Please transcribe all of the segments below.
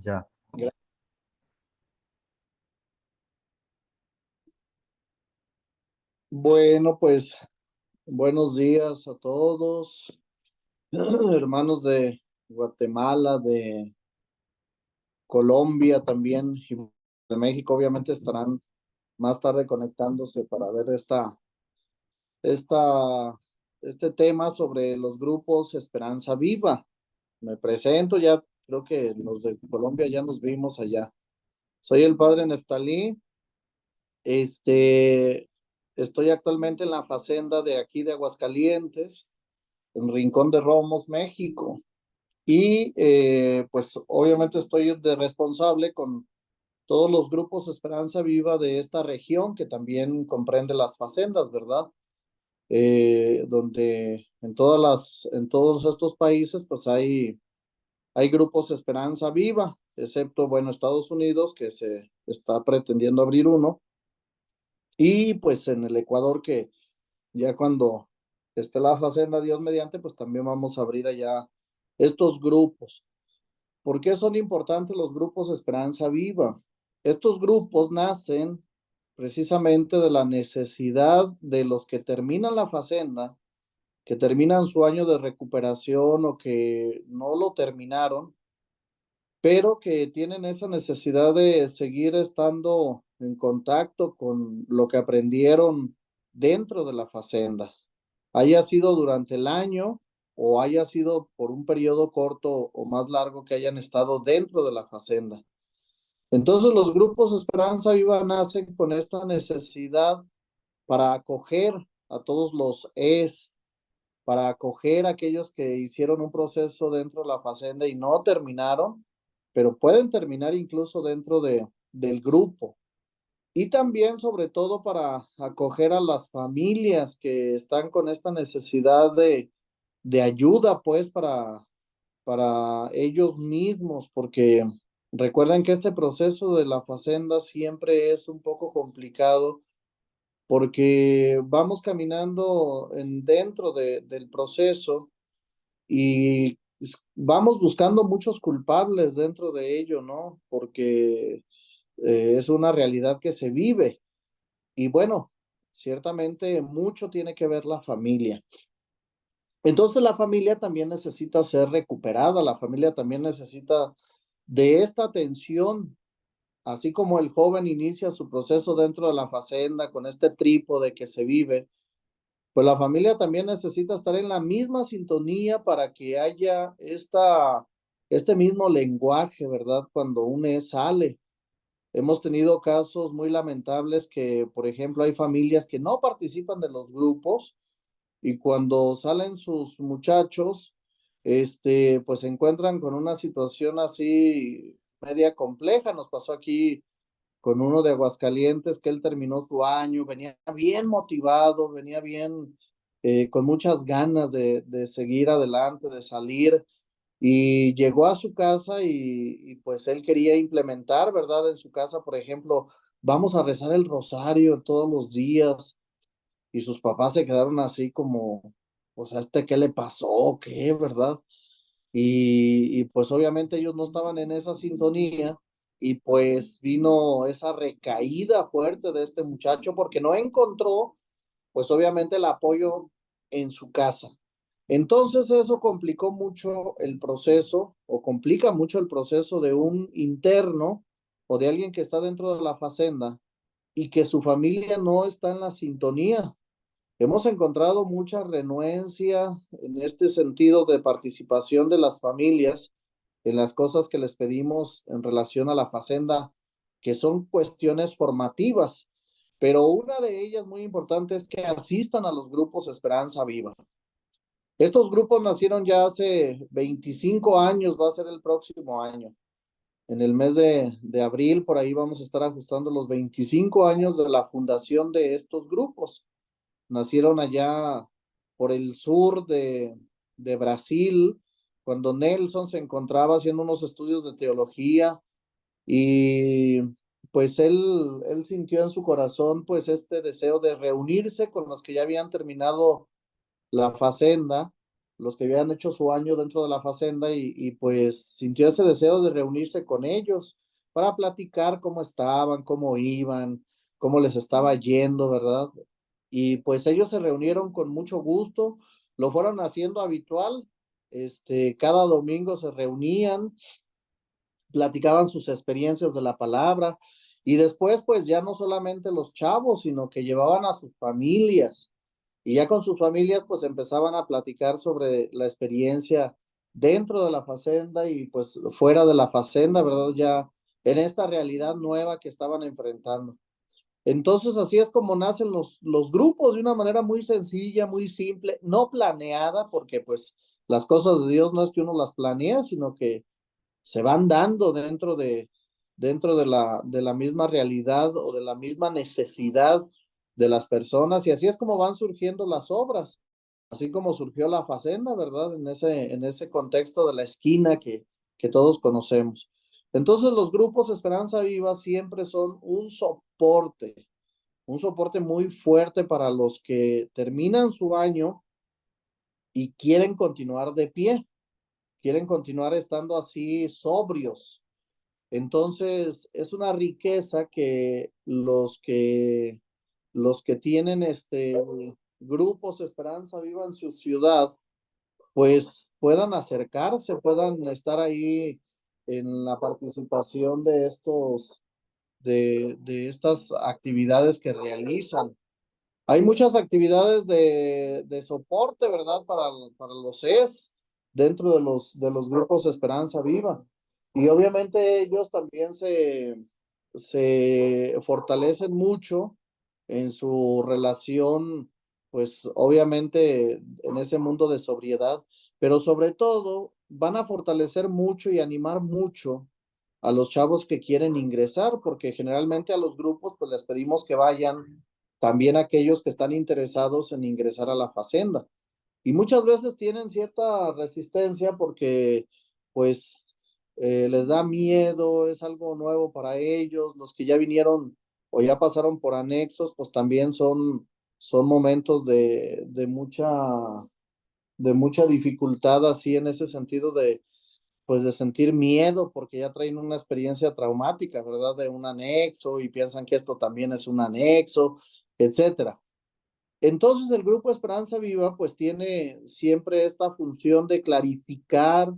Ya. Bueno, pues buenos días a todos, hermanos de Guatemala, de Colombia también, y de México, obviamente estarán más tarde conectándose para ver esta, este tema sobre los grupos Esperanza Viva. Me presento, ya creo que los de Colombia ya nos vimos allá. Soy el padre Neftalí. Este, Estoy actualmente en la facenda de aquí de Aguascalientes, en Rincón de Romos, México. Y pues obviamente estoy de responsable con todos los grupos Esperanza Viva de esta región, que también comprende las facendas, ¿verdad? Donde en todos estos países pues hay grupos Esperanza Viva, excepto, bueno, Estados Unidos, que se está pretendiendo abrir uno, y pues en el Ecuador, que ya cuando esté la facenda, Dios mediante, pues también vamos a abrir allá estos grupos. ¿Por qué son importantes los grupos Esperanza Viva? Estos grupos nacen precisamente de la necesidad de los que terminan la facenda, que terminan su año de recuperación o que no lo terminaron, pero que tienen esa necesidad de seguir estando en contacto con lo que aprendieron dentro de la facenda, haya sido durante el año o haya sido por un periodo corto o más largo que hayan estado dentro de la facenda. Entonces los grupos Esperanza Viva nacen con esta necesidad para acoger a todos los para acoger a aquellos que hicieron un proceso dentro de la facenda y no terminaron, pero pueden terminar incluso dentro del grupo. Y también, sobre todo, para acoger a las familias que están con esta necesidad de ayuda, pues, para ellos mismos, porque recuerden que este proceso de la facenda siempre es un poco complicado, porque vamos caminando dentro del proceso y vamos buscando muchos culpables dentro de ello, ¿no? Porque es una realidad que se vive. Y bueno, ciertamente mucho tiene que ver la familia. Entonces la familia también necesita ser recuperada, la familia también necesita de esta atención, así como el joven inicia su proceso dentro de la facenda con este trípode que se vive, pues la familia también necesita estar en la misma sintonía para que haya este mismo lenguaje, ¿verdad? Cuando sale. Hemos tenido casos muy lamentables que, por ejemplo, hay familias que no participan de los grupos y cuando salen sus muchachos, pues se encuentran con una situación así media compleja. Nos pasó aquí con uno de Aguascalientes, que él terminó su año, venía bien motivado, venía bien, con muchas ganas de seguir adelante, de salir, y llegó a su casa y pues él quería implementar, ¿verdad? En su casa, por ejemplo, vamos a rezar el rosario todos los días, y sus papás se quedaron así como, o sea, ¿qué le pasó? ¿Qué, verdad? Y pues obviamente ellos no estaban en esa sintonía y pues vino esa recaída fuerte de este muchacho porque no encontró pues obviamente el apoyo en su casa. Entonces eso complicó mucho el proceso o complica mucho el proceso de un interno o de alguien que está dentro de la facenda y que su familia no está en la sintonía. Hemos encontrado mucha renuencia en este sentido de participación de las familias en las cosas que les pedimos en relación a la facenda, que son cuestiones formativas, pero una de ellas muy importante es que asistan a los grupos Esperanza Viva. Estos grupos nacieron ya hace 25 años, va a ser el próximo año. En el mes de abril, por ahí vamos a estar ajustando los 25 años de la fundación de estos grupos. Nacieron allá por el sur de Brasil, cuando Nelson se encontraba haciendo unos estudios de teología y pues él sintió en su corazón pues este deseo de reunirse con los que ya habían terminado la facenda los que habían hecho su año dentro de la Facenda y pues sintió ese deseo de reunirse con ellos para platicar cómo estaban, cómo iban, cómo les estaba yendo, ¿verdad? Y pues ellos se reunieron con mucho gusto, lo fueron haciendo habitual, cada domingo se reunían, platicaban sus experiencias de la palabra y después pues ya no solamente los chavos, sino que llevaban a sus familias y ya con sus familias pues empezaban a platicar sobre la experiencia dentro de la facenda y pues fuera de la facenda, ¿verdad? Ya en esta realidad nueva que estaban enfrentando. Entonces así es como nacen los grupos de una manera muy sencilla, muy simple, no planeada, porque pues las cosas de Dios no es que uno las planea, sino que se van dando dentro de la misma realidad o de la misma necesidad de las personas y así es como van surgiendo las obras, así como surgió la Facenda, ¿verdad? En ese contexto de la esquina que todos conocemos. Entonces los grupos Esperanza Viva siempre son un soporte muy fuerte para los que terminan su año y quieren continuar de pie, quieren continuar estando así sobrios. Entonces, es una riqueza que los que tienen grupos Esperanza Viva en su ciudad, pues puedan acercarse, puedan estar ahí en la participación de estas actividades que realizan. Hay muchas actividades de soporte, ¿verdad? Para los CES dentro de los grupos Esperanza Viva. Y obviamente ellos también se fortalecen mucho en su relación, pues obviamente en ese mundo de sobriedad, pero sobre todo van a fortalecer mucho y animar mucho a los chavos que quieren ingresar, porque generalmente a los grupos pues les pedimos que vayan también aquellos que están interesados en ingresar a la facenda. Y muchas veces tienen cierta resistencia porque pues les da miedo, es algo nuevo para ellos, los que ya vinieron o ya pasaron por anexos, pues también son momentos de mucha dificultad así en ese sentido pues de sentir miedo porque ya traen una experiencia traumática, ¿verdad? De un anexo y piensan que esto también es un anexo, etcétera. Entonces el grupo Esperanza Viva pues tiene siempre esta función de clarificar,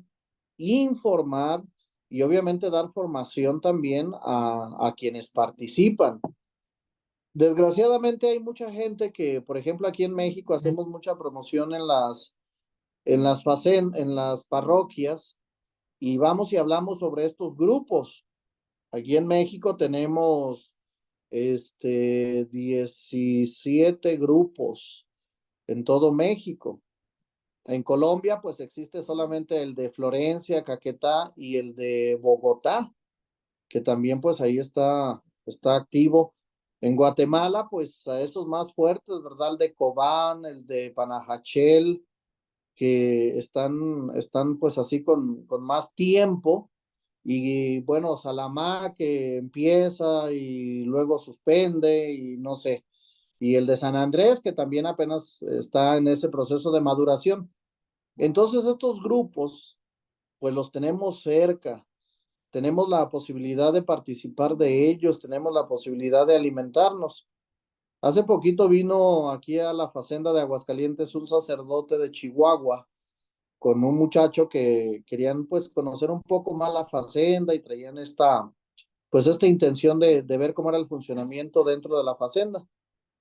informar y obviamente dar formación también a quienes participan. Desgraciadamente hay mucha gente que, por ejemplo, aquí en México hacemos mucha promoción en las parroquias y vamos y hablamos sobre estos grupos. Aquí en México tenemos 17 grupos en todo México. En Colombia, pues existe solamente el de Florencia, Caquetá y el de Bogotá, que también pues ahí está activo. En Guatemala, pues a esos más fuertes, ¿verdad? El de Cobán, el de Panajachel, que están pues así con más tiempo. Y bueno, Salamá que empieza y luego suspende y no sé. Y el de San Andrés que también apenas está en ese proceso de maduración. Entonces estos grupos, pues los tenemos cerca, tenemos la posibilidad de participar de ellos, tenemos la posibilidad de alimentarnos. Hace poquito vino aquí a la Facenda de Aguascalientes un sacerdote de Chihuahua con un muchacho que querían pues conocer un poco más la Facenda y traían pues esta intención de ver cómo era el funcionamiento dentro de la Facenda.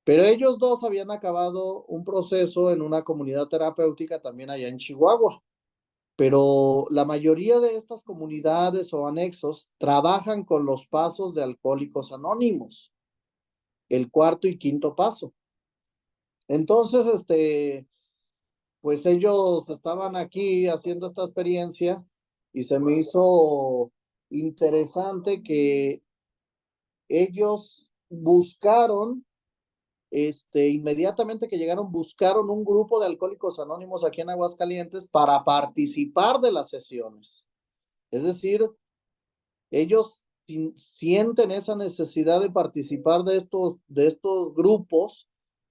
Pero ellos dos habían acabado un proceso en una comunidad terapéutica también allá en Chihuahua. Pero la mayoría de estas comunidades o anexos trabajan con los pasos de Alcohólicos Anónimos, el cuarto y quinto paso. Entonces, pues ellos estaban aquí haciendo esta experiencia y se me hizo interesante que ellos buscaron, inmediatamente que llegaron, buscaron un grupo de Alcohólicos Anónimos aquí en Aguascalientes para participar de las sesiones. Es decir, ellos sienten esa necesidad de participar de estos grupos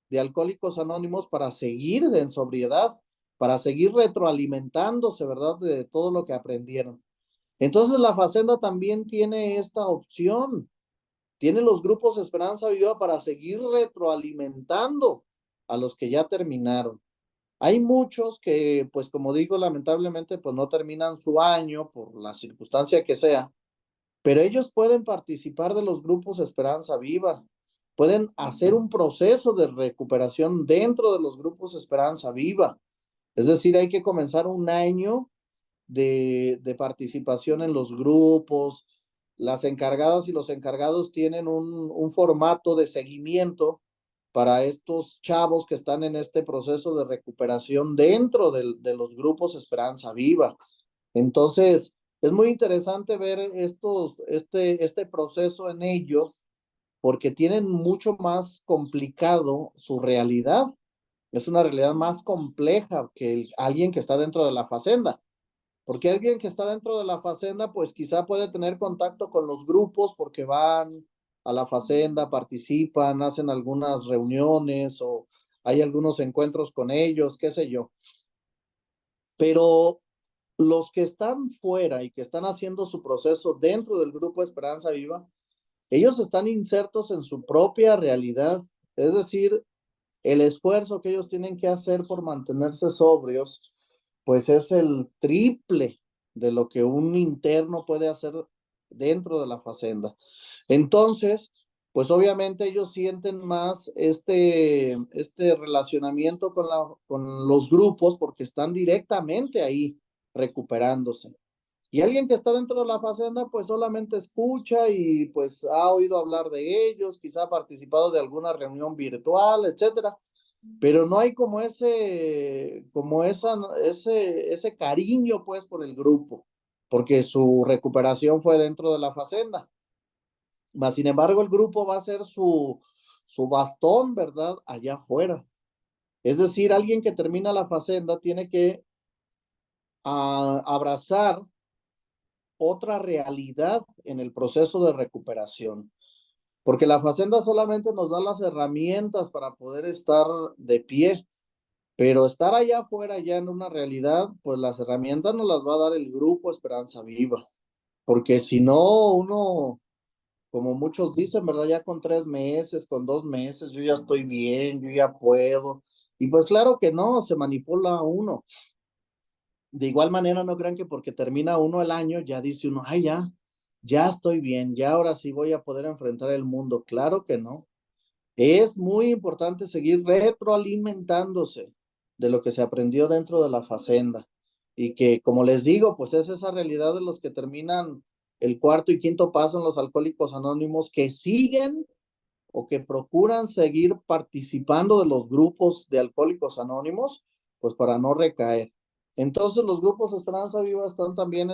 de alcohólicos anónimos para seguir en sobriedad. para seguir retroalimentándose, ¿verdad? De todo lo que aprendieron. Entonces la Facenda también tiene esta opción, tiene los grupos Esperanza Viva para seguir retroalimentando a los que ya terminaron. Hay muchos que, pues como digo, lamentablemente, pues no terminan su año por la circunstancia que sea, pero ellos pueden participar de los grupos Esperanza Viva, pueden hacer un proceso de recuperación dentro de los grupos Esperanza Viva. Es decir, hay que comenzar un año de participación en los grupos. Las encargadas y los encargados tienen un formato de seguimiento para estos chavos que están en este proceso de recuperación dentro de los grupos Esperanza Viva. Entonces, es muy interesante ver este proceso en ellos porque tienen mucho más complicado su realidad. Es una realidad más compleja que alguien que está dentro de la facenda. Porque alguien que está dentro de la facenda, pues quizá puede tener contacto con los grupos porque van a la facenda, participan, hacen algunas reuniones o hay algunos encuentros con ellos, qué sé yo. Pero los que están fuera y que están haciendo su proceso dentro del grupo Esperanza Viva, ellos están insertos en su propia realidad. Es decir, el esfuerzo que ellos tienen que hacer por mantenerse sobrios, pues es el triple de lo que un interno puede hacer dentro de la facenda. Entonces, pues obviamente ellos sienten más este relacionamiento con los grupos porque están directamente ahí recuperándose. Y alguien que está dentro de la facenda, pues solamente escucha y pues ha oído hablar de ellos, quizá ha participado de alguna reunión virtual, etcétera, pero no hay como ese cariño pues por el grupo, porque su recuperación fue dentro de la facenda. Mas, sin embargo, el grupo va a ser su bastón, ¿verdad? Allá afuera. Es decir, alguien que termina la facenda tiene que abrazar otra realidad en el proceso de recuperación, porque la facenda solamente nos da las herramientas para poder estar de pie, pero estar allá afuera, ya en una realidad, pues las herramientas nos las va a dar el grupo Esperanza Viva, porque si no, uno, como muchos dicen, ¿verdad? Ya con 3 meses, con 2 meses, yo ya estoy bien, yo ya puedo, y pues claro que no, se manipula uno. De igual manera, no crean que porque termina uno el año, ya dice uno, ay, ya estoy bien, ya ahora sí voy a poder enfrentar el mundo. Claro que no. Es muy importante seguir retroalimentándose de lo que se aprendió dentro de la facenda. Y que, como les digo, pues es esa realidad de los que terminan el cuarto y quinto paso en los alcohólicos anónimos, que siguen o que procuran seguir participando de los grupos de alcohólicos anónimos, pues para no recaer. Entonces los grupos Esperanza Viva están también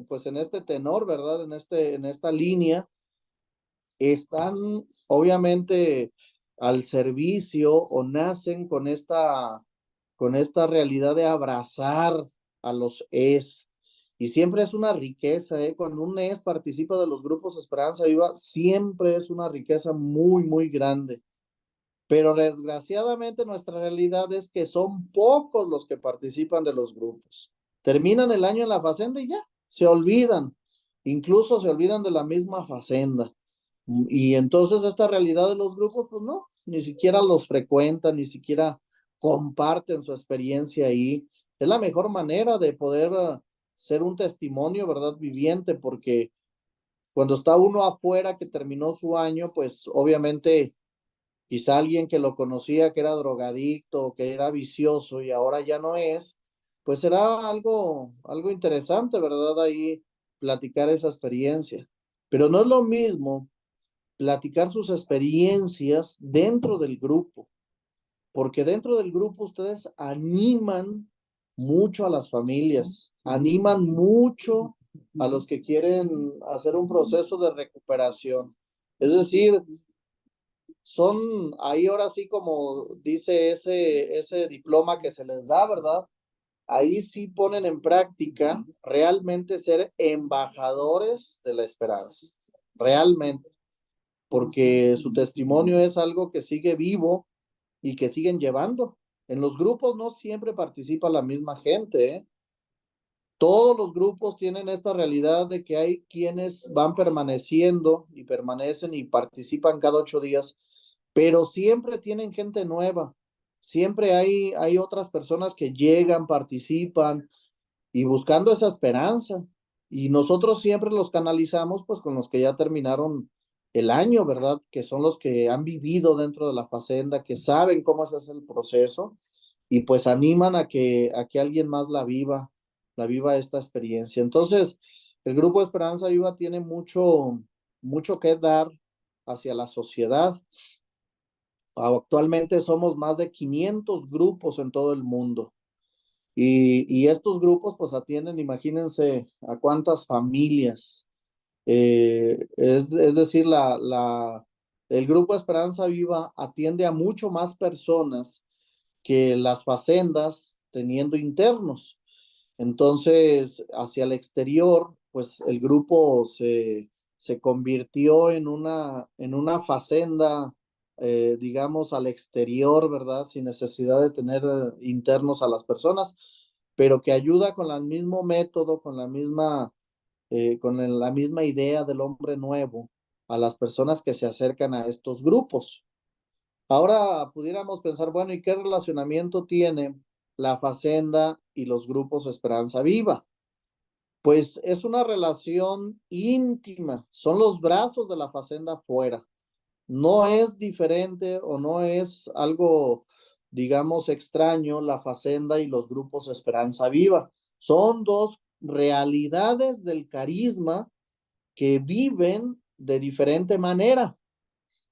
pues en este tenor, ¿verdad? En esta línea, están obviamente al servicio o nacen con esta realidad de abrazar a los ES. Y siempre es una riqueza, ¿eh? Cuando un ES participa de los grupos Esperanza Viva, siempre es una riqueza muy, muy grande. Pero desgraciadamente nuestra realidad es que son pocos los que participan de los grupos. Terminan el año en la facenda y ya, se olvidan. Incluso se olvidan de la misma facenda. Y entonces esta realidad de los grupos, pues no, ni siquiera los frecuentan, ni siquiera comparten su experiencia ahí. Es la mejor manera de poder ser un testimonio, ¿verdad? Viviente, porque cuando está uno afuera que terminó su año, pues obviamente quizá alguien que lo conocía que era drogadicto, que era vicioso y ahora ya no es, pues será algo interesante, ¿verdad? Ahí platicar esa experiencia. Pero no es lo mismo platicar sus experiencias dentro del grupo, porque dentro del grupo ustedes animan mucho a las familias, animan mucho a los que quieren hacer un proceso de recuperación. Es decir, son ahí ahora sí como dice ese diploma que se les da, ¿verdad? Ahí sí ponen en práctica realmente ser embajadores de la esperanza, realmente, porque su testimonio es algo que sigue vivo y que siguen llevando. En los grupos no siempre participa la misma gente, ¿eh? Todos los grupos tienen esta realidad de que hay quienes van permaneciendo y permanecen y participan cada 8 días, pero siempre tienen gente nueva. Siempre hay otras personas que llegan, participan y buscando esa esperanza. Y nosotros siempre los canalizamos pues con los que ya terminaron el año, ¿verdad? Que son los que han vivido dentro de la facenda, que saben cómo se hace el proceso y pues animan a que alguien más la viva esta experiencia. Entonces, el Grupo Esperanza Viva tiene mucho que dar hacia la sociedad. Actualmente somos más de 500 grupos en todo el mundo. Y estos grupos pues atienden, imagínense a cuántas familias. Es decir, el Grupo Esperanza Viva atiende a mucho más personas que las facendas teniendo internos. Entonces, hacia el exterior, pues el grupo se convirtió en una facenda, digamos, al exterior, ¿verdad? Sin necesidad de tener internos a las personas, pero que ayuda con el mismo método, con la misma idea del hombre nuevo a las personas que se acercan a estos grupos. Ahora pudiéramos pensar, bueno, ¿y qué relacionamiento tiene la Facenda y los grupos Esperanza Viva? Pues es una relación íntima, son los brazos de la Facenda afuera. No es diferente o no es algo, digamos, extraño la Facenda y los grupos Esperanza Viva. Son dos realidades del carisma que viven de diferente manera.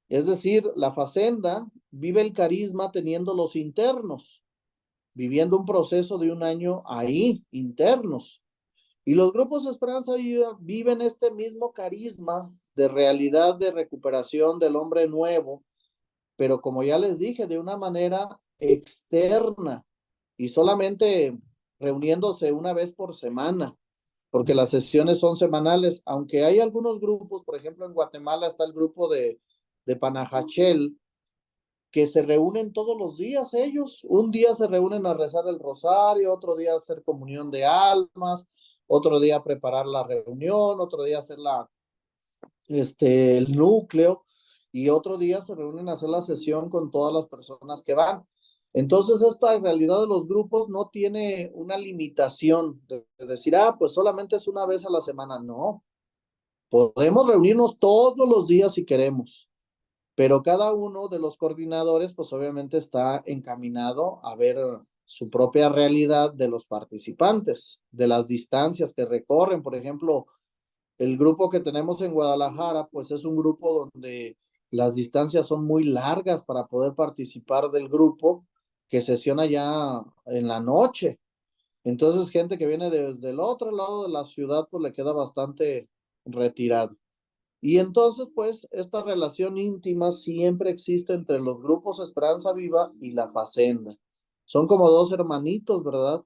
Es decir, la Facenda vive el carisma teniendo los internos, viviendo un proceso de un año ahí, internos. Y los grupos de Esperanza viven este mismo carisma de realidad de recuperación del hombre nuevo, pero como ya les dije, de una manera externa y solamente reuniéndose una vez por semana, porque las sesiones son semanales, aunque hay algunos grupos, por ejemplo en Guatemala está el grupo de Panajachel, que se reúnen todos los días ellos. Un día se reúnen a rezar el rosario, otro día a hacer comunión de almas, otro día a preparar la reunión, otro día a hacer el núcleo y otro día se reúnen a hacer la sesión con todas las personas que van. Entonces, esta realidad de los grupos no tiene una limitación de decir, pues solamente es una vez a la semana. No, podemos reunirnos todos los días si queremos, pero cada uno de los coordinadores, pues obviamente está encaminado a ver su propia realidad de los participantes, de las distancias que recorren. Por ejemplo, el grupo que tenemos en Guadalajara, pues es un grupo donde las distancias son muy largas para poder participar del grupo que sesiona ya en la noche. Entonces, gente que viene desde el otro lado de la ciudad, pues le queda bastante retirado. Y entonces, pues, esta relación íntima siempre existe entre los grupos Esperanza Viva y la Facenda. Son como dos hermanitos, ¿verdad?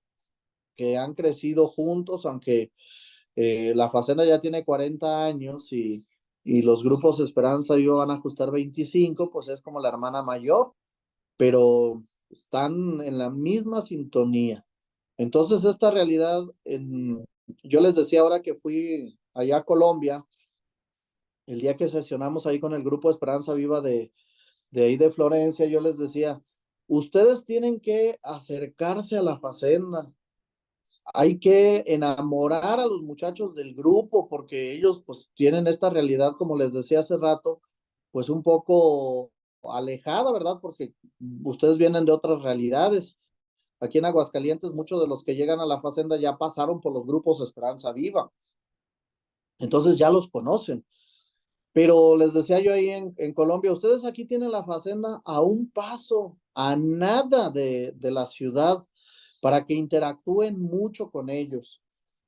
Que han crecido juntos, aunque la Facenda ya tiene 40 años y los grupos Esperanza Viva van a ajustar 25, pues es como la hermana mayor, pero están en la misma sintonía. Entonces, esta realidad, yo les decía ahora que fui allá a Colombia, el día que sesionamos ahí con el grupo Esperanza Viva de ahí de Florencia, yo les decía, ustedes tienen que acercarse a la Facenda, hay que enamorar a los muchachos del grupo porque ellos pues tienen esta realidad, como les decía hace rato, pues un poco alejada, ¿verdad? Porque ustedes vienen de otras realidades. Aquí en Aguascalientes, muchos de los que llegan a la Facenda ya pasaron por los grupos Esperanza Viva, entonces ya los conocen. Pero les decía yo ahí en Colombia, ustedes aquí tienen la Facenda a un paso, a nada de la ciudad, para que interactúen mucho con ellos.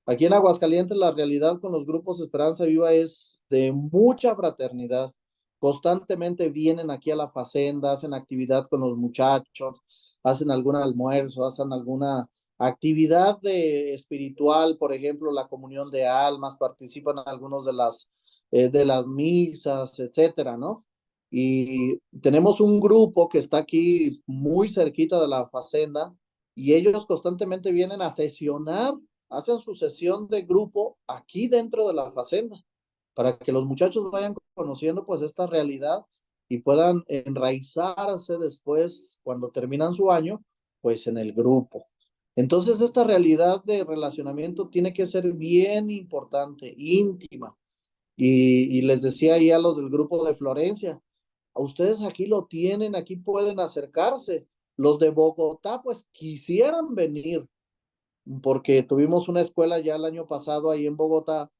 Aquí en Aguascalientes la realidad con los grupos Esperanza Viva es de mucha fraternidad. Constantemente vienen aquí a la Facenda, hacen actividad con los muchachos, hacen algún almuerzo, hacen alguna actividad espiritual, por ejemplo, la comunión de almas, participan en algunos de las misas, etcétera, ¿no? Y tenemos un grupo que está aquí muy cerquita de la Facenda y ellos constantemente vienen a sesionar, hacen su sesión de grupo aquí dentro de la Facenda para que los muchachos vayan conociendo pues esta realidad y puedan enraizarse después cuando terminan su año pues en el grupo. Entonces esta realidad de relacionamiento tiene que ser bien importante, íntima. Y les decía ahí a los del grupo de Florencia, a ustedes aquí lo tienen, aquí pueden acercarse. Los de Bogotá pues quisieran venir porque tuvimos una escuela ya el año pasado ahí en Bogotá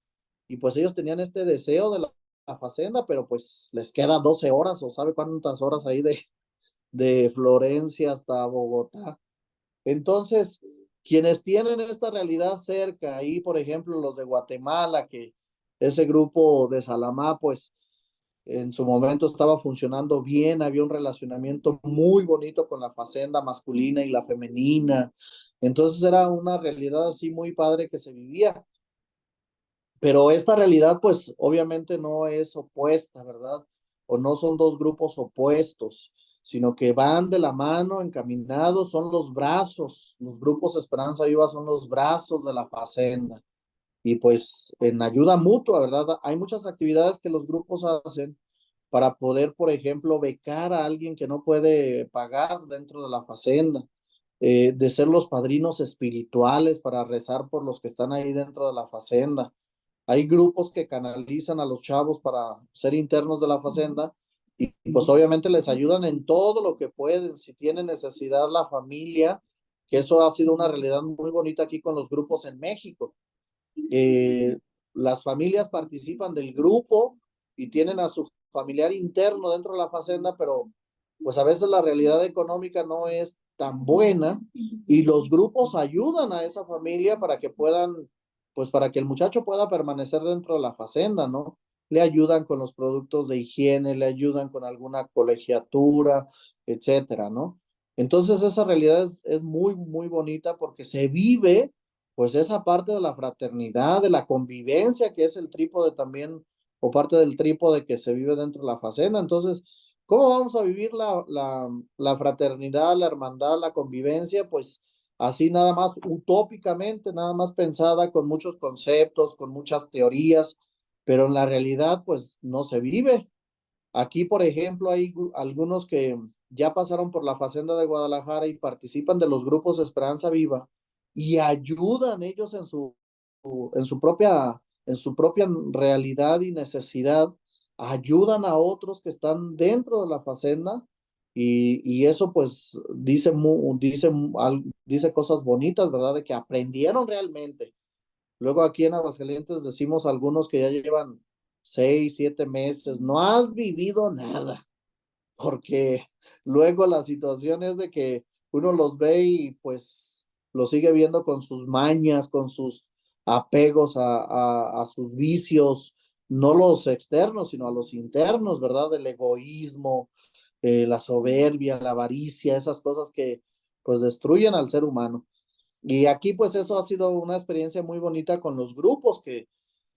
y pues ellos tenían este deseo de la Facenda, pero pues les queda 12 horas o sabe cuántas horas ahí de Florencia hasta Bogotá. Entonces, quienes tienen esta realidad cerca, ahí por ejemplo los de Guatemala, que ese grupo de Salamá, pues en su momento estaba funcionando bien, había un relacionamiento muy bonito con la facenda masculina y la femenina. Entonces era una realidad así muy padre que se vivía. Pero esta realidad, pues obviamente no es opuesta, ¿verdad? O no son dos grupos opuestos, sino que van de la mano, encaminados, son los brazos. Los grupos Esperanza Viva son los brazos de la facenda. Y pues en ayuda mutua, ¿verdad? Hay muchas actividades que los grupos hacen para poder, por ejemplo, becar a alguien que no puede pagar dentro de la facenda, de ser los padrinos espirituales para rezar por los que están ahí dentro de la facenda. Hay grupos que canalizan a los chavos para ser internos de la facenda y pues obviamente les ayudan en todo lo que pueden, si tienen necesidad la familia, que eso ha sido una realidad muy bonita aquí con los grupos en México. eh, las familias participan del grupo y tienen a su familiar interno dentro de la facenda, pero pues a veces la realidad económica no es tan buena y los grupos ayudan a esa familia para que puedan, pues para que el muchacho pueda permanecer dentro de la facenda, ¿no? Le ayudan con los productos de higiene, le ayudan con alguna colegiatura, etcétera, ¿no? Entonces esa realidad es muy, muy bonita porque se vive pues esa parte de la fraternidad, de la convivencia, que es el trípode también, o parte del trípode que se vive dentro de la facenda. Entonces, ¿cómo vamos a vivir la fraternidad, la hermandad, la convivencia? Pues así nada más utópicamente, nada más pensada con muchos conceptos, con muchas teorías, pero en la realidad pues no se vive. Aquí, por ejemplo, hay algunos que ya pasaron por la Facenda de Guadalajara y participan de los grupos Esperanza Viva y ayudan ellos en su propia realidad y necesidad, ayudan a otros que están dentro de la Facenda y eso pues dice cosas bonitas, ¿verdad? De que aprendieron realmente. Luego aquí en Aguascalientes decimos algunos que ya llevan 6, 7 meses, no has vivido nada, porque luego la situación es de que uno los ve y pues los sigue viendo con sus mañas, con sus apegos a sus vicios, no los externos, sino a los internos, ¿verdad? El egoísmo, la soberbia, la avaricia, esas cosas que pues destruyen al ser humano. Y aquí pues eso ha sido una experiencia muy bonita con los grupos que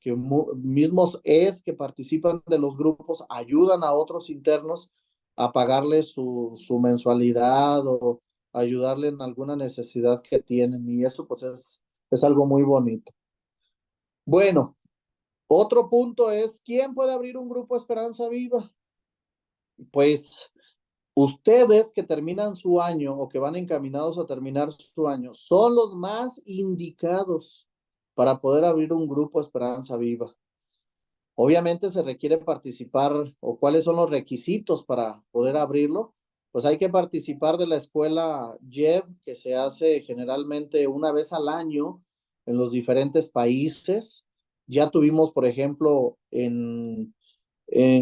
mismos que participan de los grupos ayudan a otros internos a pagarle su mensualidad o ayudarle en alguna necesidad que tienen y eso pues es algo muy bonito. Bueno, otro punto es, ¿quién puede abrir un grupo Esperanza Viva? Pues ustedes que terminan su año o que van encaminados a terminar su año son los más indicados para poder abrir un grupo Esperanza Viva. Obviamente se requiere participar o cuáles son los requisitos para poder abrirlo. Pues hay que participar de la escuela JEB que se hace generalmente una vez al año en los diferentes países. Ya tuvimos, por ejemplo, en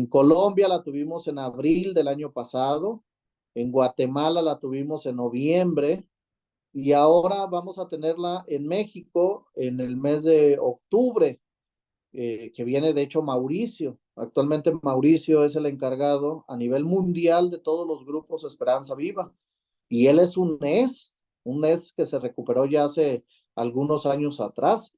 Colombia la tuvimos en abril del año pasado, en Guatemala la tuvimos en noviembre y ahora vamos a tenerla en México en el mes de octubre, que viene de hecho Mauricio. Actualmente Mauricio es el encargado a nivel mundial de todos los grupos Esperanza Viva y él es un NES que se recuperó ya hace algunos años atrás.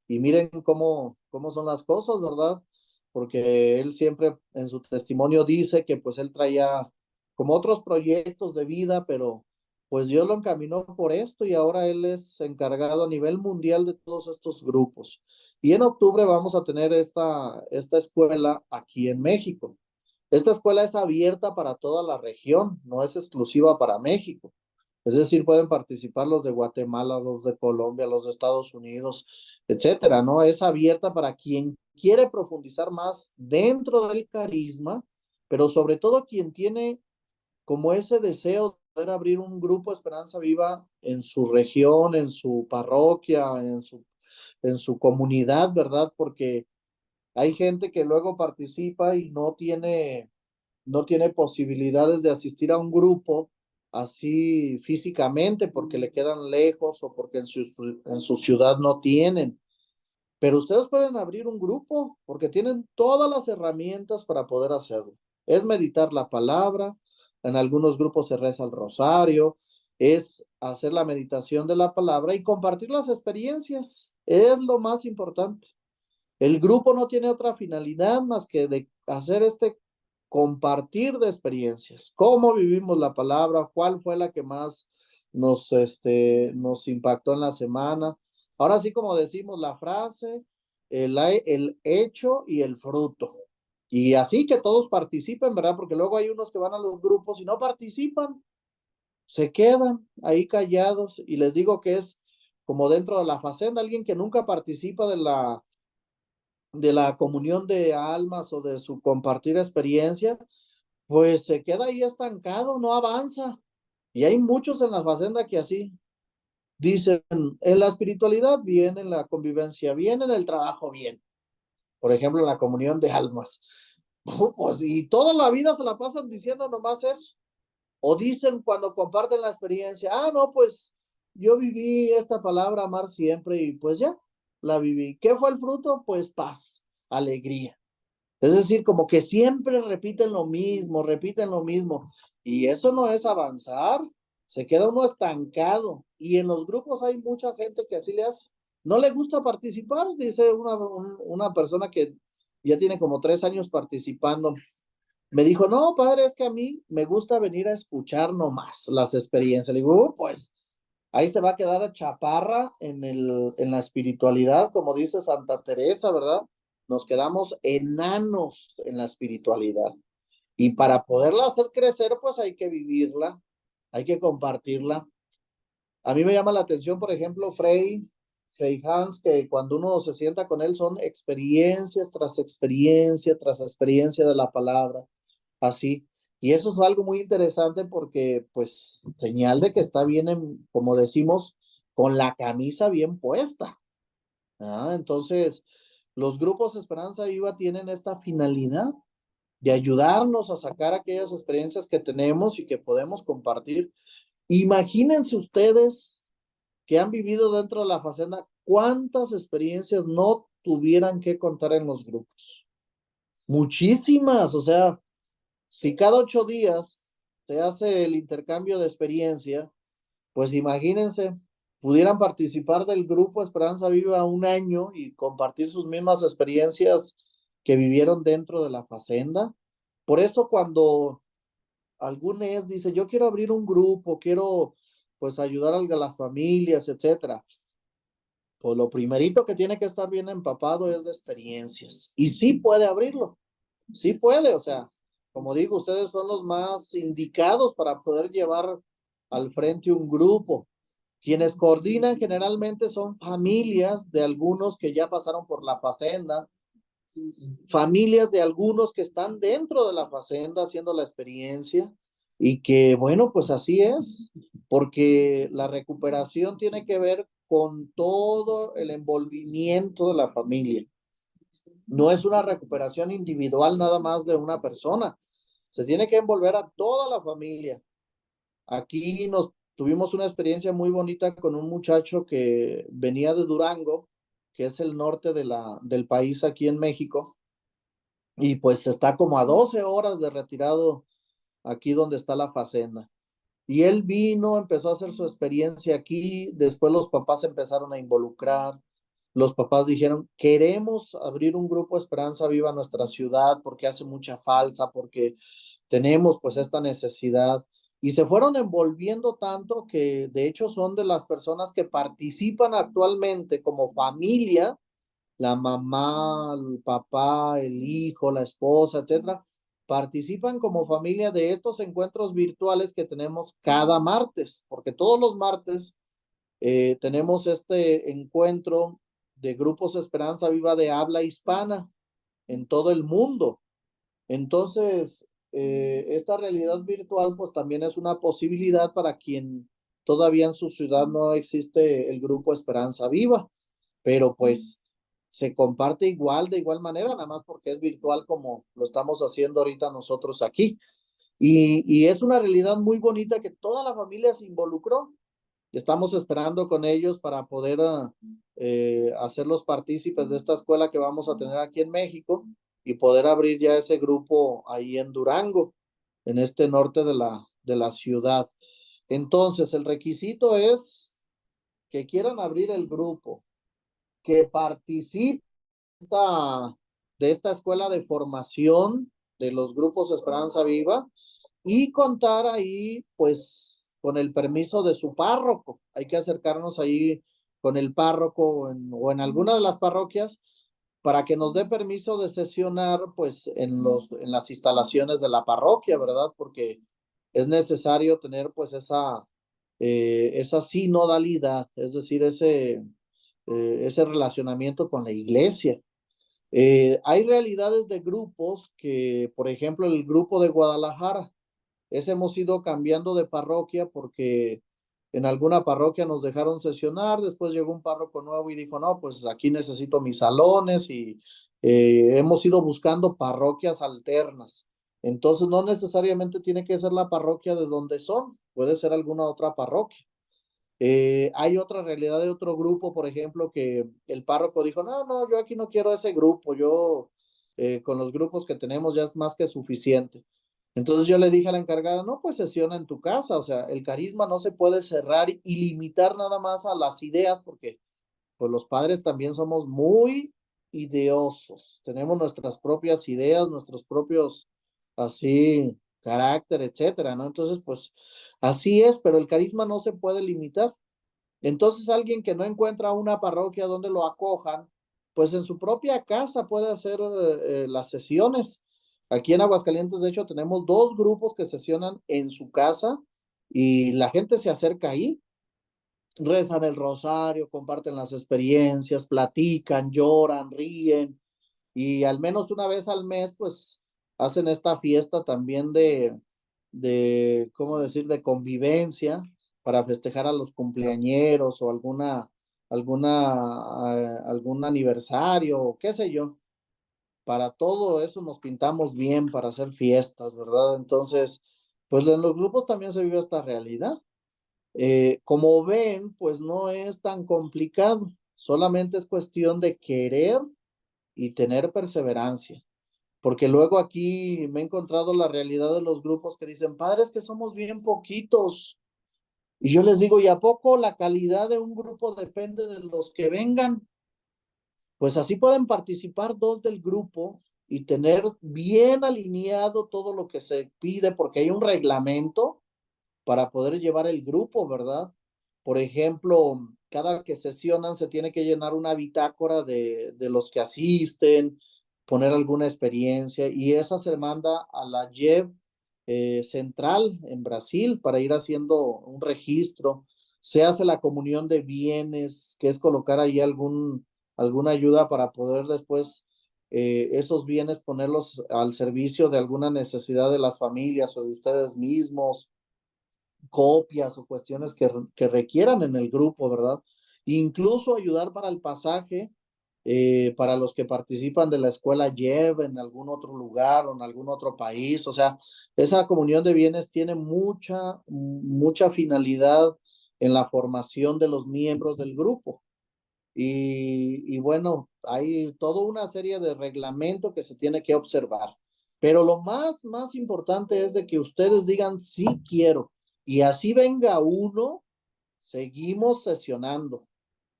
Y miren cómo son las cosas, ¿verdad? porque él siempre en su testimonio dice que pues él traía como otros proyectos de vida, pero pues Dios lo encaminó por esto y ahora él es encargado a nivel mundial de todos estos grupos. Y en octubre vamos a tener esta escuela aquí en México. Esta escuela es abierta para toda la región, no es exclusiva para México. Es decir, pueden participar los de Guatemala, los de Colombia, los de Estados Unidos, etcétera, ¿no? Es abierta para quien quiere profundizar más dentro del carisma, pero sobre todo quien tiene como ese deseo de poder abrir un grupo Esperanza Viva en su región, en su parroquia, en su comunidad, ¿verdad? Porque hay gente que luego participa y no tiene posibilidades de asistir a un grupo así físicamente porque le quedan lejos o porque en su ciudad no tienen. Pero ustedes pueden abrir un grupo porque tienen todas las herramientas para poder hacerlo. Es meditar la palabra, en algunos grupos se reza el rosario, es hacer la meditación de la palabra y compartir las experiencias. Es lo más importante. El grupo no tiene otra finalidad más que de hacer este compartir de experiencias, cómo vivimos la palabra, cuál fue la que más nos impactó en la semana. Ahora sí, como decimos la frase, el hecho y el fruto. Y así que todos participen, ¿verdad? Porque luego hay unos que van a los grupos y no participan, se quedan ahí callados y les digo que es como dentro de la facenda, alguien que nunca participa de la comunión de almas o de su compartir experiencia, pues se queda ahí estancado, no avanza. Y hay muchos en la facenda que así dicen, en la espiritualidad bien, en la convivencia bien, en el trabajo bien. Por ejemplo, en la comunión de almas. Pues, y toda la vida se la pasan diciendo nomás eso. O dicen cuando comparten la experiencia, no, pues yo viví esta palabra amar siempre y pues ya, la viví. ¿Qué fue el fruto? Pues paz, alegría. Es decir, como que siempre repiten lo mismo, repiten lo mismo. Y eso no es avanzar, se queda uno estancado. Y en los grupos hay mucha gente que así le hace. No le gusta participar, dice una persona que ya tiene como 3 años participando. Me dijo, no, padre, es que a mí me gusta venir a escuchar nomás las experiencias. Le digo, pues ahí se va a quedar a chaparra en la espiritualidad, como dice Santa Teresa, ¿verdad? Nos quedamos enanos en la espiritualidad. Y para poderla hacer crecer, pues hay que vivirla, hay que compartirla. A mí me llama la atención, por ejemplo, Frei Hans, que cuando uno se sienta con él son experiencias tras experiencia de la palabra, así. Y eso es algo muy interesante porque, pues, señal de que está bien, como decimos, con la camisa bien puesta. Entonces, los grupos Esperanza Viva tienen esta finalidad de ayudarnos a sacar aquellas experiencias que tenemos y que podemos compartir. Imagínense ustedes que han vivido dentro de la facenda, cuántas experiencias no tuvieran que contar en los grupos. Muchísimas, o sea, si cada 8 días se hace el intercambio de experiencia, pues imagínense, pudieran participar del grupo Esperanza Viva un año y compartir sus mismas experiencias que vivieron dentro de la facenda. Por eso cuando algún dice, yo quiero abrir un grupo, quiero pues ayudar a las familias, etcétera. Pues lo primerito que tiene que estar bien empapado es de experiencias. Y sí puede abrirlo, sí puede, o sea, como digo, ustedes son los más indicados para poder llevar al frente un grupo. Quienes coordinan generalmente son familias de algunos que ya pasaron por la facenda, familias de algunos que están dentro de la facenda haciendo la experiencia y que, bueno, pues así es, porque la recuperación tiene que ver con todo el envolvimiento de la familia. No es una recuperación individual nada más de una persona, se tiene que envolver a toda la familia. Aquí nos tuvimos una experiencia muy bonita con un muchacho que venía de Durango, que es el norte del país aquí en México, y pues está como a 12 horas de retirado aquí donde está la facenda. Y él vino, empezó a hacer su experiencia aquí, después los papás empezaron a involucrar, los papás dijeron, queremos abrir un grupo Esperanza Viva en nuestra ciudad porque hace mucha falta, porque tenemos pues esta necesidad. Y se fueron envolviendo tanto que de hecho son de las personas que participan actualmente como familia, la mamá, el papá, el hijo, la esposa, etcétera, participan como familia de estos encuentros virtuales que tenemos cada martes, porque todos los martes tenemos este encuentro de grupos Esperanza Viva de habla hispana en todo el mundo. Entonces, esta realidad virtual pues también es una posibilidad para quien todavía en su ciudad no existe el grupo Esperanza Viva, pero pues se comparte igual, de igual manera, nada más porque es virtual como lo estamos haciendo ahorita nosotros aquí. Y es una realidad muy bonita que toda la familia se involucró. Estamos esperando con ellos para poder hacerlos partícipes de esta escuela que vamos a tener aquí en México y poder abrir ya ese grupo ahí en Durango, en este norte de la ciudad. Entonces, el requisito es que quieran abrir el grupo, que participen de esta escuela de formación de los grupos Esperanza Viva y contar ahí, pues, con el permiso de su párroco. Hay que acercarnos ahí con el párroco o en alguna de las parroquias para que nos dé permiso de sesionar, pues, en las instalaciones de la parroquia, ¿verdad? Porque es necesario tener, pues, esa sinodalidad, es decir, ese relacionamiento con la iglesia. Hay realidades de grupos que, por ejemplo, el grupo de Guadalajara, ese hemos ido cambiando de parroquia porque en alguna parroquia nos dejaron sesionar, después llegó un párroco nuevo y dijo, no, pues aquí necesito mis salones y hemos ido buscando parroquias alternas. Entonces no necesariamente tiene que ser la parroquia de donde son, puede ser alguna otra parroquia. Hay otra realidad de otro grupo, por ejemplo, que el párroco dijo, no, no, yo aquí no quiero ese grupo, yo con los grupos que tenemos ya es más que suficiente. Entonces yo le dije a la encargada, no, pues sesiona en tu casa, o sea, el carisma no se puede cerrar y limitar nada más a las ideas, porque pues los padres también somos muy ideosos, tenemos nuestras propias ideas, nuestros propios, así, carácter, etcétera, ¿no? Entonces, pues así es, pero el carisma no se puede limitar. Entonces, alguien que no encuentra una parroquia donde lo acojan, pues en su propia casa puede hacer las sesiones. Aquí en Aguascalientes, de hecho, tenemos dos grupos que sesionan en su casa y la gente se acerca ahí, rezan el rosario, comparten las experiencias, platican, lloran, ríen y al menos una vez al mes, pues hacen esta fiesta también ¿cómo decir?, de convivencia para festejar a los cumpleañeros o algún aniversario, qué sé yo. Para todo eso nos pintamos bien para hacer fiestas, ¿verdad? Entonces, pues en los grupos también se vive esta realidad. Como ven, pues no es tan complicado, solamente es cuestión de querer y tener perseverancia. Porque luego aquí me he encontrado la realidad de los grupos que dicen, padres, que somos bien poquitos. Y yo les digo, ¿y a poco la calidad de un grupo depende de los que vengan? Pues así pueden participar dos del grupo y tener bien alineado todo lo que se pide, porque hay un reglamento para poder llevar el grupo, ¿verdad? Por ejemplo, cada que sesionan se tiene que llenar una bitácora de los que asisten, poner alguna experiencia y esa se manda a la JEB central en Brasil para ir haciendo un registro. Se hace la comunión de bienes, que es colocar ahí alguna ayuda para poder después esos bienes ponerlos al servicio de alguna necesidad de las familias o de ustedes mismos, copias o cuestiones que requieran en el grupo, ¿verdad? Incluso ayudar para el pasaje, para los que participan de la escuela lleve en algún otro lugar o en algún otro país. O sea, esa comunión de bienes tiene mucha finalidad en la formación de los miembros del grupo. Y bueno, hay toda una serie de reglamentos que se tiene que observar. Pero lo más importante es de que ustedes digan sí quiero. Y así venga uno, seguimos sesionando.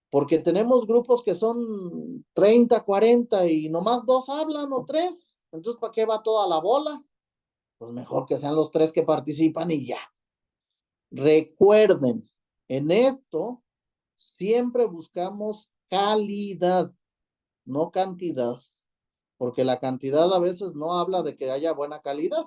porque tenemos grupos que son 30, 40 y nomás dos hablan o tres. Entonces, ¿para qué va toda la bola? Pues mejor que sean los tres que participan y ya. Recuerden, en esto siempre buscamos calidad, no cantidad, porque la cantidad a veces no habla de que haya buena calidad.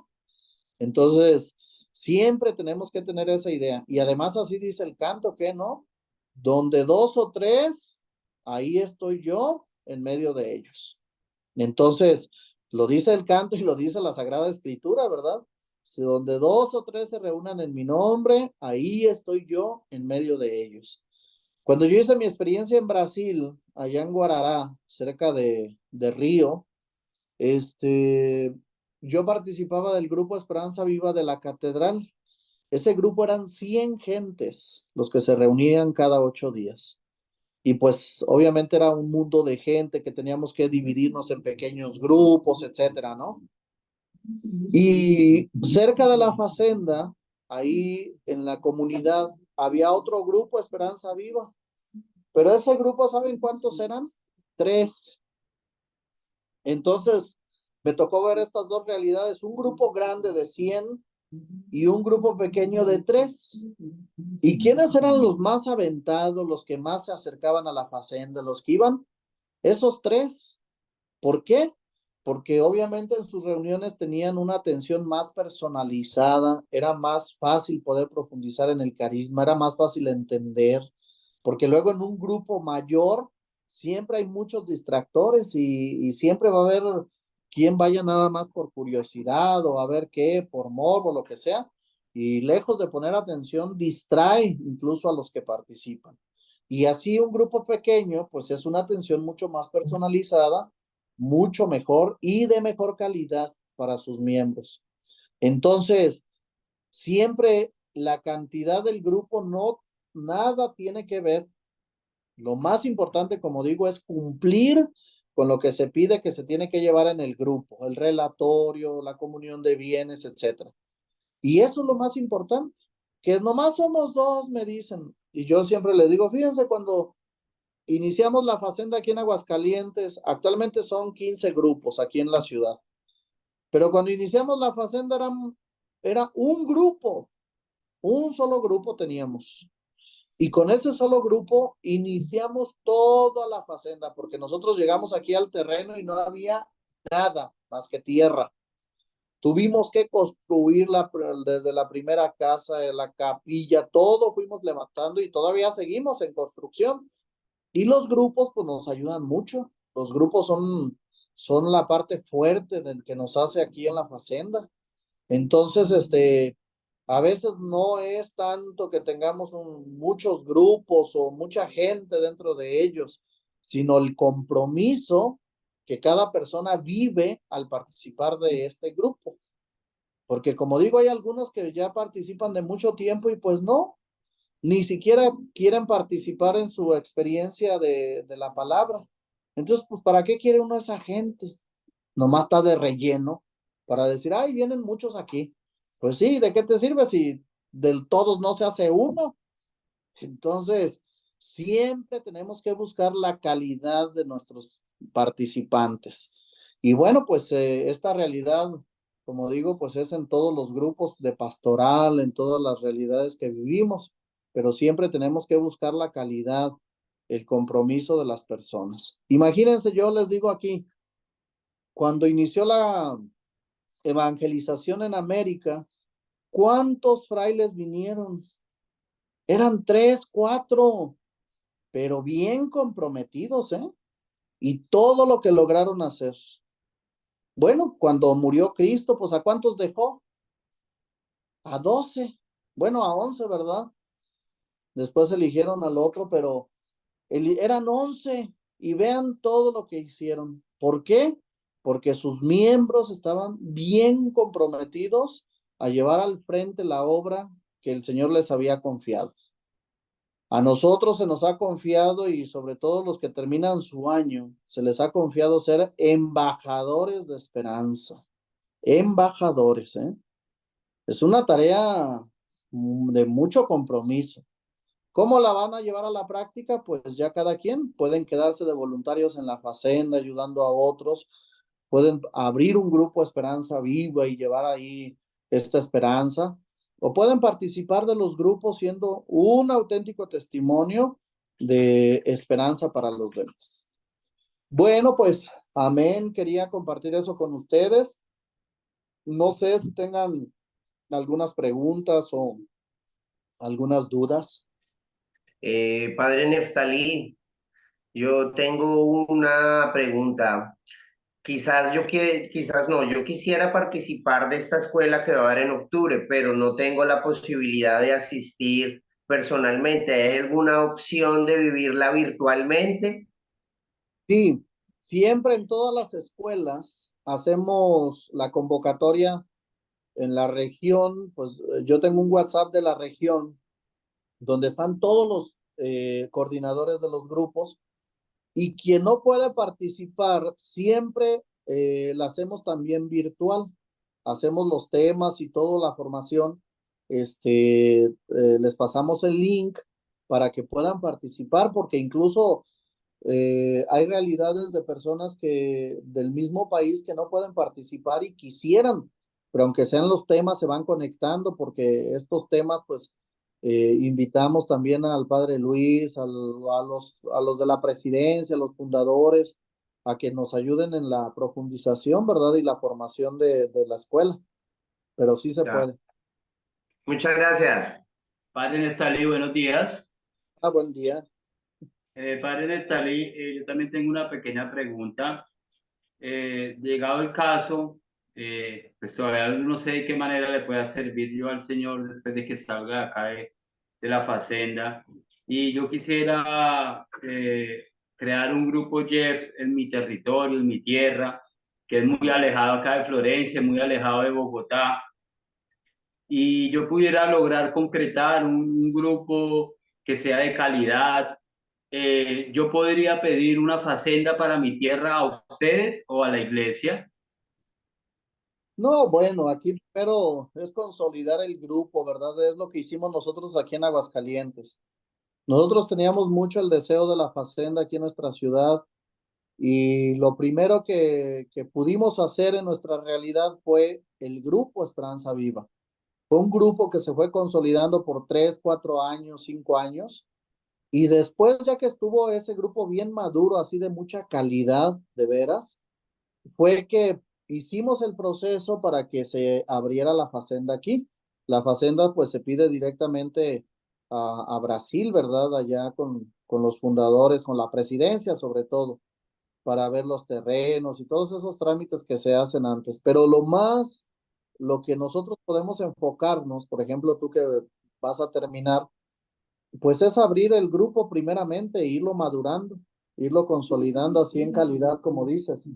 Entonces, siempre tenemos que tener esa idea. Y además así dice el canto, ¿qué no? Donde dos o tres, ahí estoy yo en medio de ellos. Entonces, lo dice el canto y lo dice la Sagrada Escritura, ¿verdad? Si donde dos o tres se reúnan en mi nombre, ahí estoy yo en medio de ellos. Cuando yo hice mi experiencia en Brasil, allá en Guarará, cerca de Río, yo participaba del grupo Esperanza Viva de la Catedral. Ese grupo eran 100 gentes los que se reunían cada 8 días. Y pues obviamente era un mundo de gente que teníamos que dividirnos en pequeños grupos, etcétera, ¿no? Y cerca de la facenda, ahí en la comunidad, había otro grupo, Esperanza Viva. Pero ese grupo, ¿saben cuántos eran? 3. Entonces, me tocó ver estas dos realidades, un grupo grande de 100 y un grupo pequeño de 3. ¿Y quiénes eran los más aventados, los que más se acercaban a la facenda, los que iban? Esos 3. ¿Por qué? Porque obviamente en sus reuniones tenían una atención más personalizada, era más fácil poder profundizar en el carisma, era más fácil entender, porque luego en un grupo mayor siempre hay muchos distractores y siempre va a haber quien vaya nada más por curiosidad o a ver qué, por morbo, lo que sea, y lejos de poner atención, distrae incluso a los que participan. Y así un grupo pequeño, pues es una atención mucho más personalizada, mucho mejor y de mejor calidad para sus miembros. Entonces, siempre la cantidad del grupo no, nada tiene que ver. Lo más importante, como digo, es cumplir con lo que se pide que se tiene que llevar en el grupo, el relatorio, la comunión de bienes, etcétera. Y eso es lo más importante, que nomás somos dos, me dicen. Y yo siempre les digo, fíjense, cuando iniciamos la Facenda aquí en Aguascalientes, actualmente son 15 grupos aquí en la ciudad, pero cuando iniciamos la Facenda era un grupo, un solo grupo teníamos. Y con ese solo grupo iniciamos toda la Facenda, porque nosotros llegamos aquí al terreno y no había nada más que tierra. Tuvimos que construirla desde la primera casa, la capilla, todo fuimos levantando y todavía seguimos en construcción. Y los grupos, pues nos ayudan mucho. Los grupos son la parte fuerte del que nos hace aquí en la Facenda. Entonces, a veces no es tanto que tengamos muchos grupos o mucha gente dentro de ellos, sino el compromiso que cada persona vive al participar de este grupo. Porque como digo, hay algunos que ya participan de mucho tiempo y pues no, ni siquiera quieren participar en su experiencia de la palabra. Entonces, pues, ¿para qué quiere uno a esa gente? Nomás está de relleno para decir, ay, vienen muchos aquí. Pues sí, ¿de qué te sirve si del todos no se hace uno? Entonces, siempre tenemos que buscar la calidad de nuestros participantes. Y bueno, pues esta realidad, como digo, pues es en todos los grupos de pastoral, en todas las realidades que vivimos, pero siempre tenemos que buscar la calidad, el compromiso de las personas. Imagínense, yo les digo aquí, cuando inició la evangelización en América, ¿cuántos frailes vinieron? Eran 3, 4, pero bien comprometidos, ¿eh? Y todo lo que lograron hacer. Bueno, cuando murió Cristo, pues ¿a cuántos dejó? A 12, bueno, a 11, ¿verdad? Después eligieron al otro, pero eran 11 y vean todo lo que hicieron. ¿Por qué? Porque sus miembros estaban bien comprometidos a llevar al frente la obra que el Señor les había confiado. A nosotros se nos ha confiado y sobre todo los que terminan su año, se les ha confiado ser embajadores de esperanza. Embajadores, ¿eh? Es una tarea de mucho compromiso. ¿Cómo la van a llevar a la práctica? Pues ya cada quien pueden quedarse de voluntarios en la Facenda ayudando a otros, pueden abrir un grupo Esperanza Viva y llevar ahí esta esperanza, o pueden participar de los grupos siendo un auténtico testimonio de esperanza para los demás. Bueno, pues amén, quería compartir eso con ustedes. No sé si tengan algunas preguntas o algunas dudas. Padre Neftalí, yo tengo una pregunta. Quizás no, yo quisiera participar de esta escuela que va a haber en octubre, pero no tengo la posibilidad de asistir personalmente. ¿Hay alguna opción de vivirla virtualmente? Sí, siempre en todas las escuelas hacemos la convocatoria en la región, pues yo tengo un WhatsApp de la región donde están todos los coordinadores de los grupos y quien no puede participar siempre la hacemos también virtual. Hacemos los temas y toda la formación. Les pasamos el link para que puedan participar porque incluso hay realidades de personas que del mismo país que no pueden participar y quisieran, pero aunque sean los temas, se van conectando porque estos temas, pues, invitamos también al padre Luis, a los de la presidencia, a los fundadores, a que nos ayuden en la profundización, ¿verdad? Y la formación de la escuela, pero sí se Ya. puede. Muchas gracias. Padre Nestalí, buenos días. Ah, buen día. Padre Nestalí, yo también tengo una pequeña pregunta. Llegado el caso, pues todavía no sé de qué manera le pueda servir yo al Señor después de que salga de acá de la facenda. Y yo quisiera crear un grupo Jeff en mi territorio, en mi tierra, que es muy alejado acá de Florencia, muy alejado de Bogotá, y yo pudiera lograr concretar un grupo que sea de calidad. Yo podría pedir una facenda para mi tierra a ustedes o a la iglesia. No, bueno, aquí primero es consolidar el grupo, ¿verdad? Es lo que hicimos nosotros aquí en Aguascalientes. Nosotros teníamos mucho el deseo de la facenda aquí en nuestra ciudad y lo primero que pudimos hacer en nuestra realidad fue el grupo Esperanza Viva. Fue un grupo que se fue consolidando por 3, 4 años, 5 años y después ya que estuvo ese grupo bien maduro, así de mucha calidad, de veras, fue que hicimos el proceso para que se abriera la facenda aquí. La facenda pues se pide directamente a Brasil, ¿verdad? Allá con los fundadores, con la presidencia sobre todo, para ver los terrenos y todos esos trámites que se hacen antes. Pero lo que nosotros podemos enfocarnos, por ejemplo, tú que vas a terminar, pues es abrir el grupo primeramente e irlo madurando, irlo consolidando así en calidad, como dices.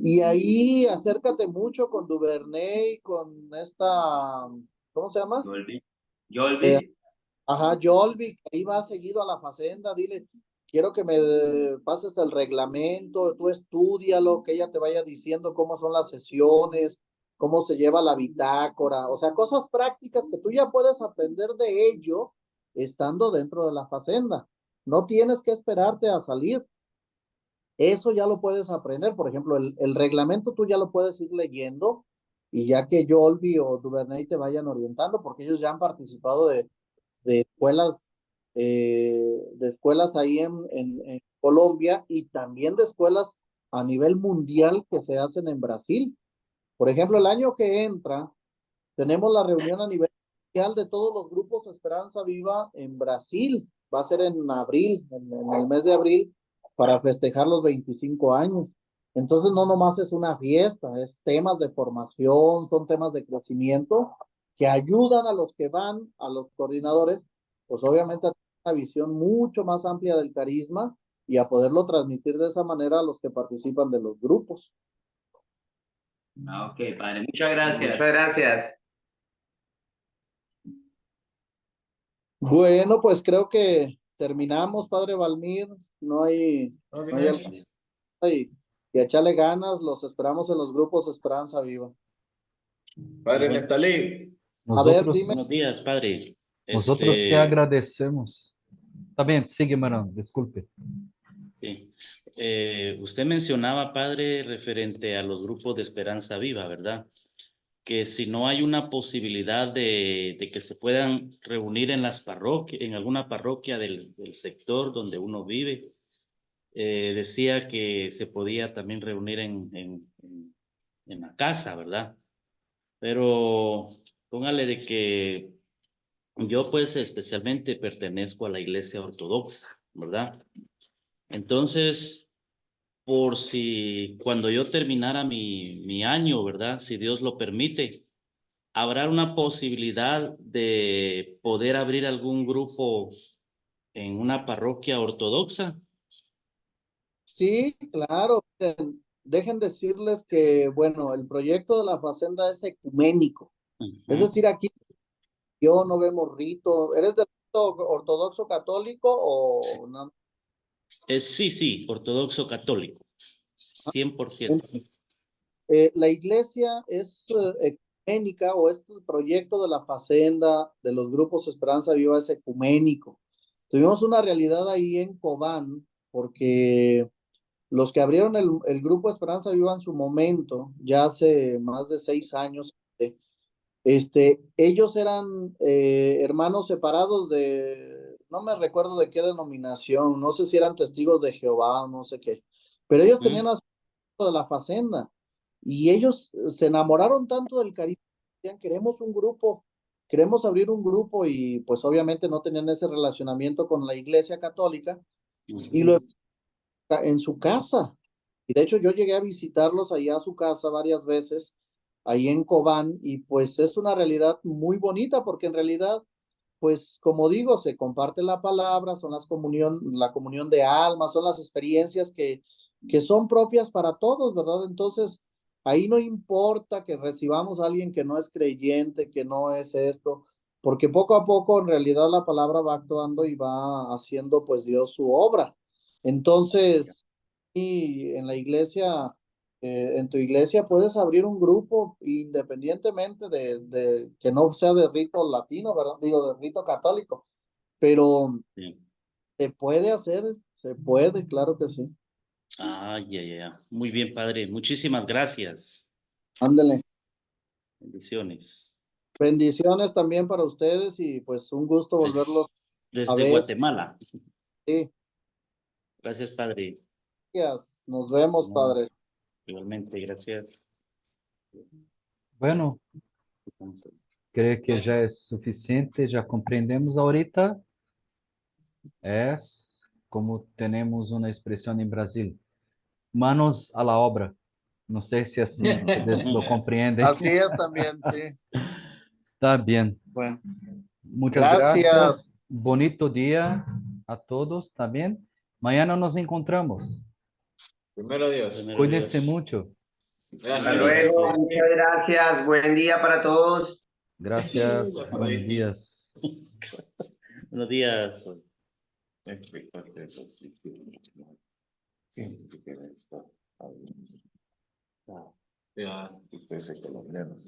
Y ahí acércate mucho con Duvernay, con esta, ¿cómo se llama? Yolvi. Eh, Yolvi. ajá, Jolvi, ahí va seguido a la facenda, dile, quiero que me pases el reglamento, tú estudialo, que ella te vaya diciendo cómo son las sesiones, cómo se lleva la bitácora, o sea, cosas prácticas que tú ya puedes aprender de ellos estando dentro de la facenda. No tienes que esperarte a salir. Eso ya lo puedes aprender. Por ejemplo, el reglamento tú ya lo puedes ir leyendo y ya que Jolvi o Duvernay te vayan orientando, porque ellos ya han participado de escuelas, de escuelas ahí en Colombia y también de escuelas a nivel mundial que se hacen en Brasil. Por ejemplo, el año que entra, tenemos la reunión a nivel mundial de todos los grupos Esperanza Viva en Brasil. Va a ser en abril, en el mes de abril, para festejar los 25 años. Entonces, no nomás es una fiesta, es temas de formación, son temas de crecimiento que ayudan a los que van, a los coordinadores, pues obviamente a tener una visión mucho más amplia del carisma y a poderlo transmitir de esa manera a los que participan de los grupos. Ah, ok, padre, muchas gracias. Muchas gracias. Bueno, pues creo que terminamos, padre Valmir. No hay algo y echarle ganas, los esperamos en los grupos Esperanza Viva. Padre Neftalí, A ver, Nosotros, dime. buenos días, padre. nosotros que agradecemos. Está bien, sigue, Marón, disculpe. Sí. Usted mencionaba, padre, referente a los grupos de Esperanza Viva, ¿verdad? Que si no hay una posibilidad de que se puedan reunir en las parroquias, en alguna parroquia del sector donde uno vive, decía que se podía también reunir en la casa, ¿verdad? Pero póngale de que yo pues especialmente pertenezco a la iglesia ortodoxa, ¿verdad? Entonces, por si cuando yo terminara mi año, ¿verdad? Si Dios lo permite, ¿habrá una posibilidad de poder abrir algún grupo en una parroquia ortodoxa? Sí, claro. Dejen decirles que, bueno, el proyecto de la Facenda es ecuménico. Es Ujú. decir, aquí yo no vemos rito. ¿Eres del rito ortodoxo católico o no? Sí, sí, ortodoxo católico, 100%. La iglesia es ecuménica, o este proyecto de la Facenda, de los grupos Esperanza Viva, es ecuménico. Tuvimos una realidad ahí en Cobán, porque los que abrieron el grupo Esperanza Viva en su momento, ya hace más de 6 años, ellos eran hermanos separados no me recuerdo de qué denominación, no sé si eran testigos de Jehová o no sé qué, pero ellos Ujú. tenían asunto de la Facenda y ellos se enamoraron tanto del Caribe, decían, queremos un grupo, queremos abrir un grupo, y pues obviamente no tenían ese relacionamiento con la Iglesia Católica, y lo en su casa. Y de hecho yo llegué a visitarlos allá a su casa varias veces, ahí en Cobán, y pues es una realidad muy bonita, porque en realidad, pues como digo, se comparte la palabra, son la comunión de almas, son las experiencias que son propias para todos, ¿verdad? Entonces, ahí no importa que recibamos a alguien que no es creyente, que no es esto, porque poco a poco en realidad la palabra va actuando y va haciendo pues Dios su obra. Entonces, y en la iglesia, en tu iglesia puedes abrir un grupo independientemente de que no sea de rito latino, ¿verdad? Digo, de rito católico, pero Sí. se puede hacer, se puede, claro que sí. Ah, ya. Muy bien, padre. Muchísimas gracias. Ándele. Bendiciones. Bendiciones también para ustedes, y pues un gusto volverlos a Desde ver. Guatemala. Sí, Gracias, padre. gracias. Nos vemos, No, padre. igualmente, gracias. Bueno, creo que ya es suficiente, ya comprendemos ahorita. Es como tenemos una expresión en Brasil, manos a la obra. No sé si así ustedes lo comprenden. Así es también, sí. Está bien. Bueno, Muchas gracias. gracias. Bonito día a todos, ¿está bien? Mañana nos encontramos. Primero Dios. Primero Cuídense Dios. mucho. Hasta Gracias. luego, muchas gracias, buen día para todos. Gracias. Buenos días. Buenos días. Ya, y pese colombianos.